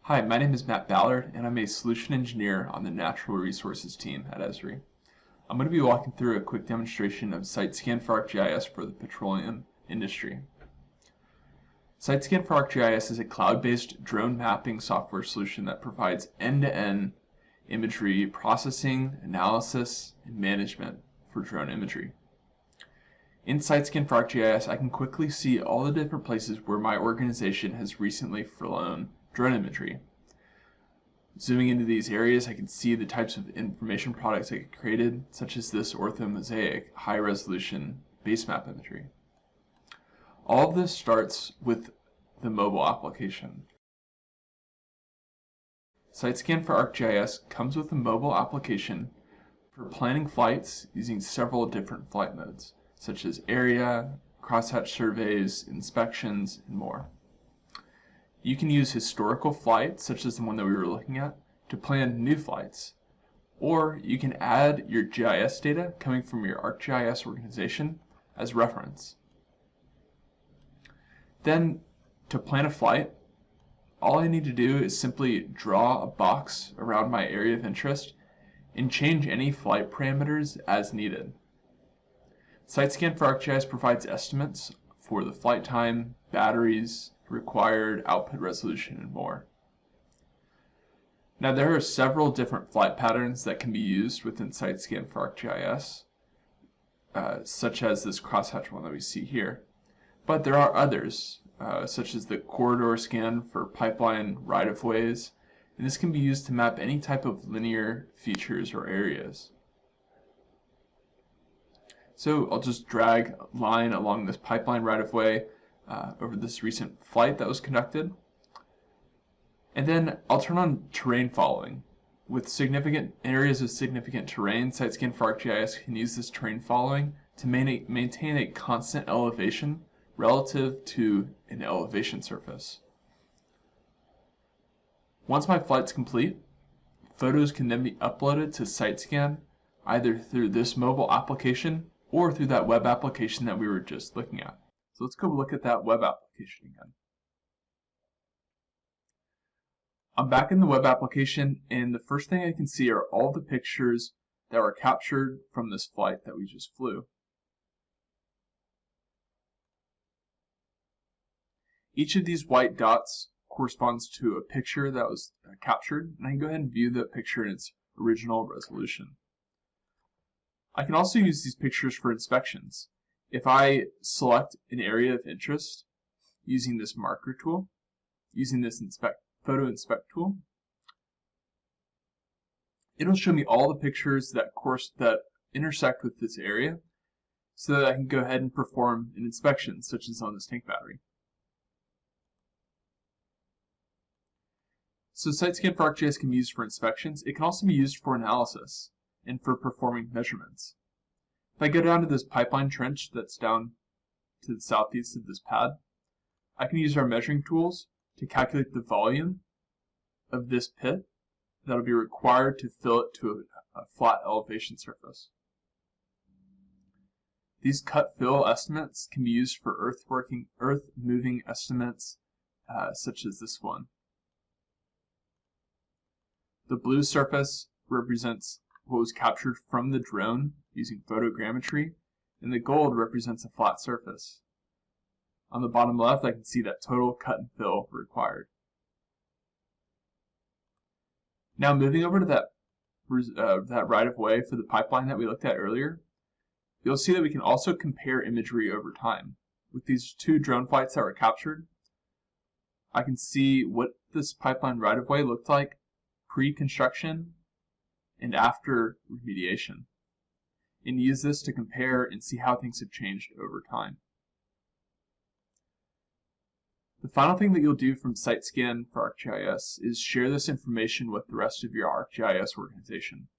Hi, my name is Matt Ballard, and I'm a solution engineer on the natural resources team at Esri. I'm going to be walking through a quick demonstration of SiteScan for ArcGIS for the petroleum industry. SiteScan for ArcGIS is a cloud-based drone mapping software solution that provides end-to-end imagery processing, analysis, and management for drone imagery. In SiteScan for ArcGIS, I can quickly see all the different places where my organization has recently flown drone imagery. Zooming into these areas, I can see the types of information products I get created, such as this orthomosaic high-resolution basemap imagery. All of this starts with the mobile application. SiteScan for ArcGIS comes with a mobile application for planning flights using several different flight modes, such as area, crosshatch surveys, inspections, and more. You can use historical flights, such as the one that we were looking at, to plan new flights. Or you can add your GIS data coming from your ArcGIS organization as reference. Then, to plan a flight, all I need to do is simply draw a box around my area of interest and change any flight parameters as needed. SiteScan for ArcGIS provides estimates for the flight time, batteries, required output resolution, and more. Now there are several different flight patterns that can be used within SiteScan for ArcGIS, such as this crosshatch one that we see here. But there are others, such as the corridor scan for pipeline right-of-ways, and this can be used to map any type of linear features or areas. So I'll just drag a line along this pipeline right-of-way over this recent flight that was conducted. And then I'll turn on terrain following. With significant areas of significant terrain, SiteScan for ArcGIS can use this terrain following to maintain a constant elevation relative to an elevation surface. Once my flight's complete, photos can then be uploaded to SiteScan either through this mobile application or through that web application that we were just looking at. So let's go look at that web application again. I'm back in the web application, and the first thing I can see are all the pictures that were captured from this flight that we just flew. Each of these white dots corresponds to a picture that was captured, and I can go ahead and view the picture in its original resolution. I can also use these pictures for inspections. If I select an area of interest using this marker tool, using this photo inspect tool, it'll show me all the pictures that intersect with this area so that I can go ahead and perform an inspection, such as on this tank battery. So SiteScan for ArcGIS can be used for inspections. It can also be used for analysis and for performing measurements. If I go down to this pipeline trench that's down to the southeast of this pad, I can use our measuring tools to calculate the volume of this pit that will be required to fill it to a flat elevation surface. These cut-fill estimates can be used for earth-moving estimates, such as this one. The blue surface represents what was captured from the drone using photogrammetry, and the gold represents a flat surface. On the bottom left, I can see that total cut and fill required. Now moving over to that right-of-way for the pipeline that we looked at earlier, you'll see that we can also compare imagery over time. With these two drone flights that were captured, I can see what this pipeline right-of-way looked like pre-construction and after remediation, and use this to compare and see how things have changed over time. The final thing that you'll do from SiteScan for ArcGIS is share this information with the rest of your ArcGIS organization.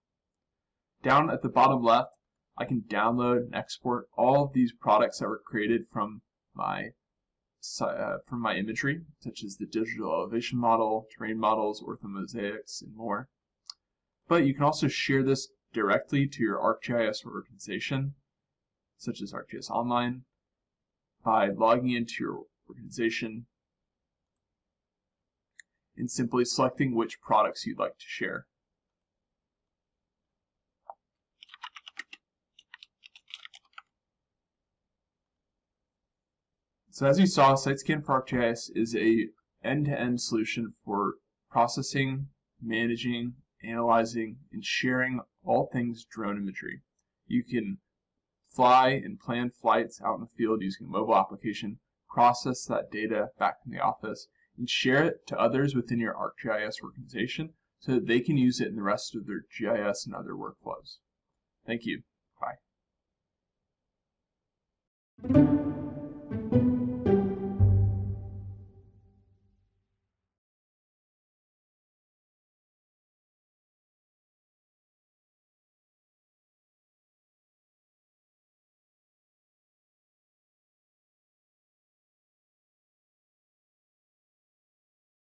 Down at the bottom left, I can download and export all of these products that were created from my imagery, such as the digital elevation model, terrain models, orthomosaics, and more. But you can also share this directly to your ArcGIS organization, such as ArcGIS Online, by logging into your organization and simply selecting which products you'd like to share. So as you saw, SiteScan for ArcGIS is a end-to-end solution for processing, managing, analyzing, and sharing all things drone imagery. You can fly and plan flights out in the field using a mobile application, process that data back in the office, and share it to others within your ArcGIS organization so that they can use it in the rest of their GIS and other workflows. Thank you. Bye.